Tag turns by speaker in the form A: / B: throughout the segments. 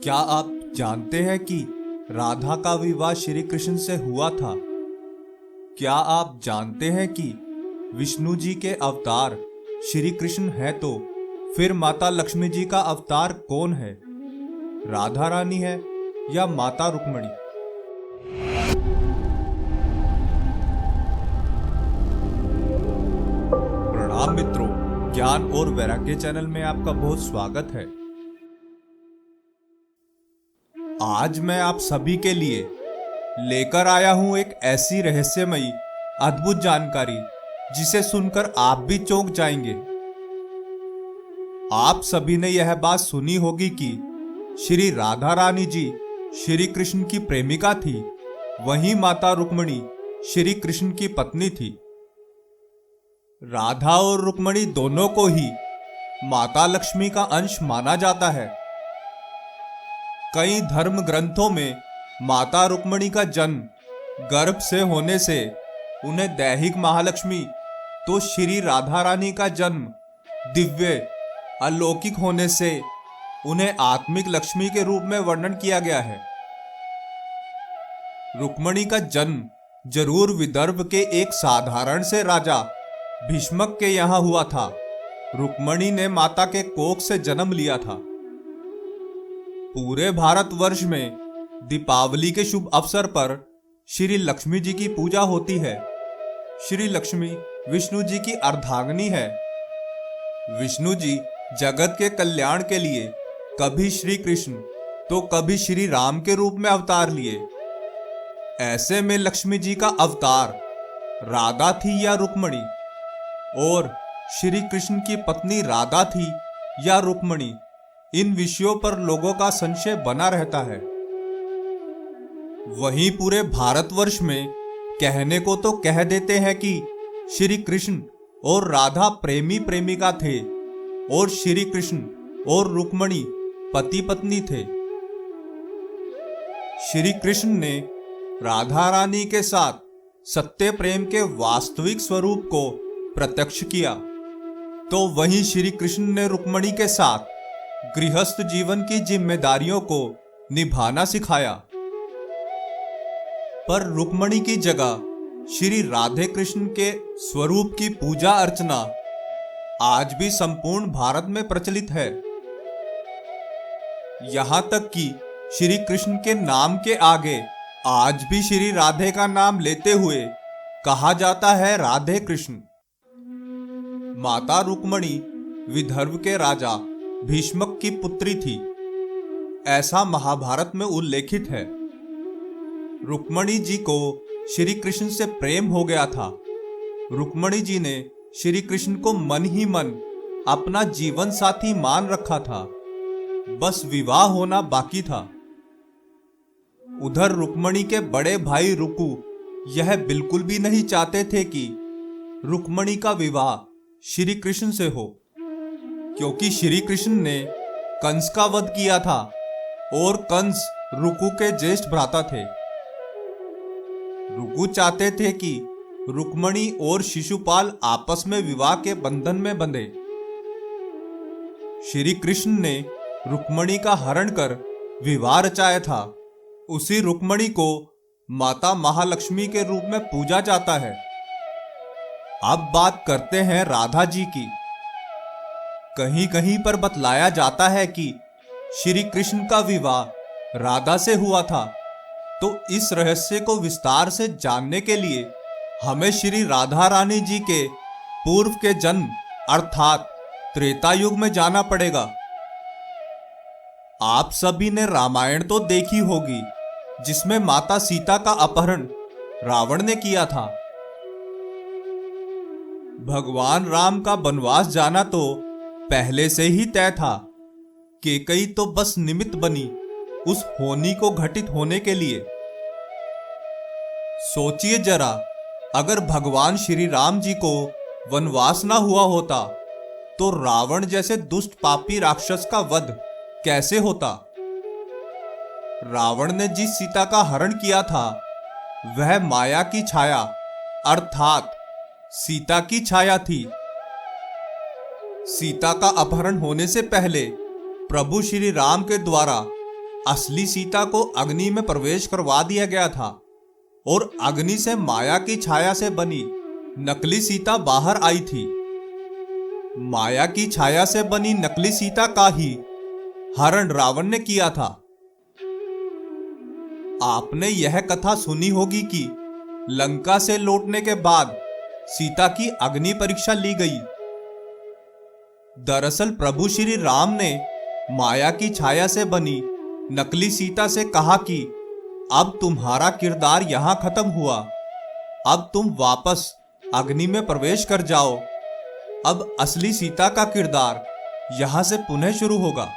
A: क्या आप जानते हैं कि राधा का विवाह श्री कृष्ण से हुआ था? क्या आप जानते हैं कि विष्णु जी के अवतार श्री कृष्ण है तो फिर माता लक्ष्मी जी का अवतार कौन है? राधा रानी है या माता रुक्मणी? प्रणाम मित्रों, ज्ञान और वैराग्य चैनल में आपका बहुत स्वागत है। आज मैं आप सभी के लिए लेकर आया हूं एक ऐसी रहस्यमयी अद्भुत जानकारी जिसे सुनकर आप भी चौंक जाएंगे। आप सभी ने यह बात सुनी होगी कि श्री राधा रानी जी श्री कृष्ण की प्रेमिका थी, वहीं माता रुक्मणी श्री कृष्ण की पत्नी थी। राधा और रुक्मणी दोनों को ही माता लक्ष्मी का अंश माना जाता है। कई धर्म ग्रंथों में माता रुक्मणी का जन्म गर्भ से होने से उन्हें दैहिक महालक्ष्मी, तो श्री राधा रानी का जन्म दिव्य अलौकिक होने से उन्हें आत्मिक लक्ष्मी के रूप में वर्णन किया गया है। रुक्मणी का जन्म जरूर विदर्भ के एक साधारण से राजा भीष्मक के यहाँ हुआ था। रुक्मणी ने माता के कोख से जन्म लिया था। पूरे भारतवर्ष में दीपावली के शुभ अवसर पर श्री लक्ष्मी जी की पूजा होती है। श्री लक्ष्मी विष्णु जी की अर्धांगिनी है। विष्णु जी जगत के कल्याण के लिए कभी श्री कृष्ण तो कभी श्री राम के रूप में अवतार लिए। ऐसे में लक्ष्मी जी का अवतार राधा थी या रुक्मणी, और श्री कृष्ण की पत्नी राधा थी या रुक्मणी, इन विषयों पर लोगों का संशय बना रहता है। वहीं पूरे भारतवर्ष में कहने को तो कह देते हैं कि श्री कृष्ण और राधा प्रेमी प्रेमिका थे और श्री कृष्ण और रुक्मणी पति पत्नी थे। श्री कृष्ण ने राधा रानी के साथ सत्य प्रेम के वास्तविक स्वरूप को प्रत्यक्ष किया, तो वहीं श्री कृष्ण ने रुक्मणी के साथ गृहस्थ जीवन की जिम्मेदारियों को निभाना सिखाया। पर रुक्मणी की जगह श्री राधे कृष्ण के स्वरूप की पूजा अर्चना आज भी संपूर्ण भारत में प्रचलित है। यहां तक कि श्री कृष्ण के नाम के आगे आज भी श्री राधे का नाम लेते हुए कहा जाता है राधे कृष्ण। माता रुक्मणी विदर्भ के राजा भीष्मक की पुत्री थी, ऐसा महाभारत में उल्लेखित है। रुक्मणी जी को श्री कृष्ण से प्रेम हो गया था। रुक्मणी जी ने श्री कृष्ण को मन ही मन अपना जीवन साथी मान रखा था, बस विवाह होना बाकी था। उधर रुक्मणी के बड़े भाई रुकु यह बिल्कुल भी नहीं चाहते थे कि रुक्मणी का विवाह श्री कृष्ण से हो, क्योंकि श्री कृष्ण ने कंस का वध किया था और कंस रुकु के ज्येष्ठ भ्राता थे। रुकु चाहते थे कि रुक्मणी और शिशुपाल आपस में विवाह के बंधन में बंधे। श्री कृष्ण ने रुक्मणी का हरण कर विवाह रचाया था। उसी रुक्मणी को माता महालक्ष्मी के रूप में पूजा जाता है। अब बात करते हैं राधा जी की। कहीं कहीं पर बतलाया जाता है कि श्री कृष्ण का विवाह राधा से हुआ था, तो इस रहस्य को विस्तार से जानने के लिए हमें श्री राधा रानी जी के पूर्व के जन्म अर्थात त्रेता युग में जाना पड़ेगा। आप सभी ने रामायण तो देखी होगी, जिसमें माता सीता का अपहरण रावण ने किया था। भगवान राम का वनवास जाना तो पहले से ही तय था। कैकेयी तो बस निमित्त बनी उस होनी को घटित होने के लिए। सोचिए जरा, अगर भगवान श्री राम जी को वनवास ना हुआ होता तो रावण जैसे दुष्ट पापी राक्षस का वध कैसे होता? रावण ने जिस सीता का हरण किया था वह माया की छाया अर्थात सीता की छाया थी। सीता का अपहरण होने से पहले प्रभु श्री राम के द्वारा असली सीता को अग्नि में प्रवेश करवा दिया गया था और अग्नि से माया की छाया से बनी नकली सीता बाहर आई थी। माया की छाया से बनी नकली सीता का ही हरण रावण ने किया था। आपने यह कथा सुनी होगी कि लंका से लौटने के बाद सीता की अग्नि परीक्षा ली गई। दरअसल प्रभु श्री राम ने माया की छाया से बनी नकली सीता से कहा कि अब तुम्हारा किरदार यहां खत्म हुआ, अब तुम वापस अग्नि में प्रवेश कर जाओ। अब असली सीता का किरदार यहां से पुनः शुरू होगा।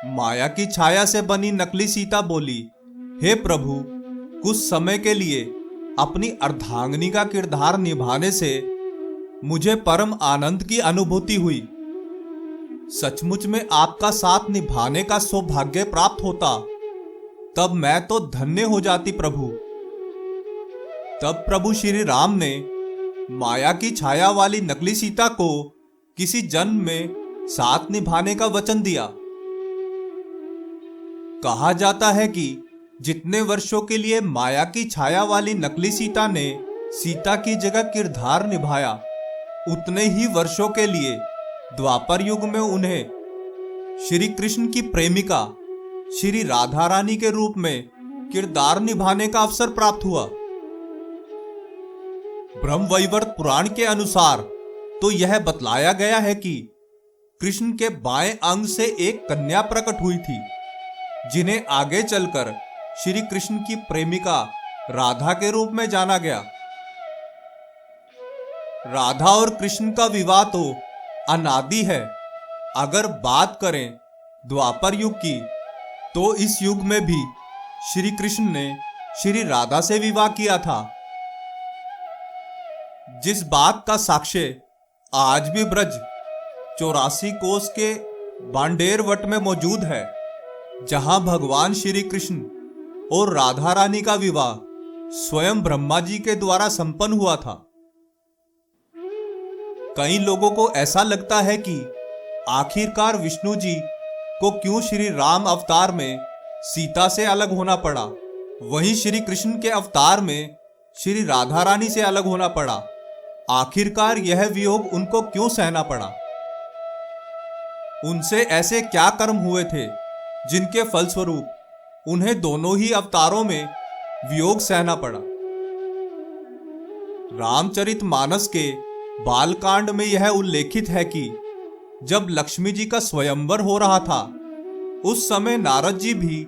A: माया की छाया से बनी नकली सीता बोली, हे प्रभु, कुछ समय के लिए अपनी अर्धांगिनी का किरदार निभाने से मुझे परम आनंद की अनुभूति हुई। सचमुच में आपका साथ निभाने का सौभाग्य प्राप्त होता तब मैं तो धन्य हो जाती प्रभु। तब प्रभु श्री राम ने माया की छाया वाली नकली सीता को किसी जन्म में साथ निभाने का वचन दिया। कहा जाता है कि जितने वर्षों के लिए माया की छाया वाली नकली सीता ने सीता की जगह किरदार निभाया, उतने ही वर्षों के लिए द्वापर युग में उन्हें श्री कृष्ण की प्रेमिका श्री राधा रानी के रूप में किरदार निभाने का अवसर प्राप्त हुआ। ब्रह्मवैवर्त पुराण के अनुसार तो यह बतलाया गया है कि कृष्ण के बाएं अंग से एक कन्या प्रकट हुई थी, जिन्हें आगे चलकर श्री कृष्ण की प्रेमिका राधा के रूप में जाना गया। राधा और कृष्ण का विवाह तो अनादि है। अगर बात करें द्वापर युग की, तो इस युग में भी श्री कृष्ण ने श्री राधा से विवाह किया था, जिस बात का साक्ष्य आज भी ब्रज 84 कोस के बांडेर वट में मौजूद है, जहां भगवान श्री कृष्ण और राधा रानी का विवाह स्वयं ब्रह्मा जी के द्वारा संपन्न हुआ था। कई लोगों को ऐसा लगता है कि आखिरकार विष्णु जी को क्यों श्री राम अवतार में सीता से अलग होना पड़ा, वहीं श्री कृष्ण के अवतार में श्री राधा रानी से अलग होना पड़ा। आखिरकार यह वियोग उनको क्यों सहना पड़ा? उनसे ऐसे क्या कर्म हुए थे जिनके फलस्वरूप उन्हें दोनों ही अवतारों में वियोग सहना पड़ा? रामचरितमानस के बालकांड में यह उल्लेखित है कि जब लक्ष्मी जी का स्वयंवर हो रहा था, उस समय नारद जी भी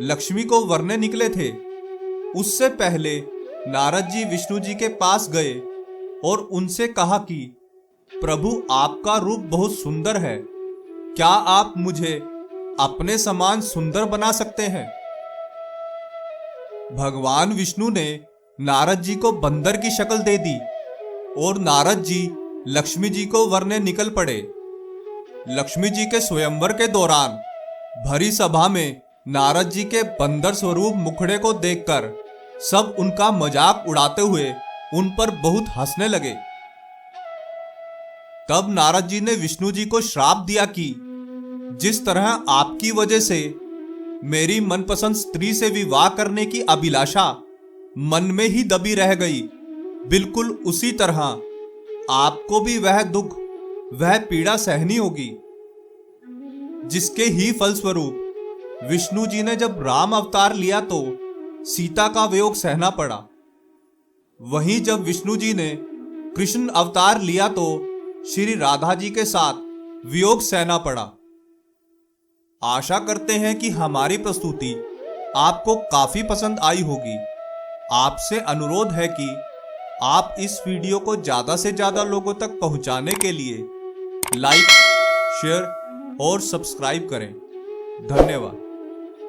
A: लक्ष्मी को वरने निकले थे। उससे पहले नारद जी विष्णु जी के पास गए और उनसे कहा कि प्रभु, आपका रूप बहुत सुंदर है, क्या आप मुझे अपने समान सुंदर बना सकते हैं? भगवान विष्णु ने नारद जी को बंदर की शक्ल दे दी और नारद जी लक्ष्मी जी को वरने निकल पड़े। लक्ष्मी जी के स्वयंवर के दौरान भरी सभा में नारद जी के बंदर स्वरूप मुखड़े को देखकर सब उनका मजाक उड़ाते हुए उन पर बहुत हंसने लगे। तब नारद जी ने विष्णु जी को श्राप दिया कि जिस तरह आपकी वजह से मेरी मनपसंद स्त्री से विवाह करने की अभिलाषा मन में ही दबी रह गई, बिल्कुल उसी तरह आपको भी वह दुख, वह पीड़ा सहनी होगी। जिसके ही फलस्वरूप विष्णु जी ने जब राम अवतार लिया तो सीता का वियोग सहना पड़ा। वहीं जब विष्णु जी ने कृष्ण अवतार लिया तो श्री राधा जी के साथ वियोग सहना पड़ा। आशा करते हैं कि हमारी प्रस्तुति आपको काफी पसंद आई होगी। आपसे अनुरोध है कि आप इस वीडियो को ज्यादा से ज्यादा लोगों तक पहुंचाने के लिए लाइक, शेयर और सब्सक्राइब करें। धन्यवाद।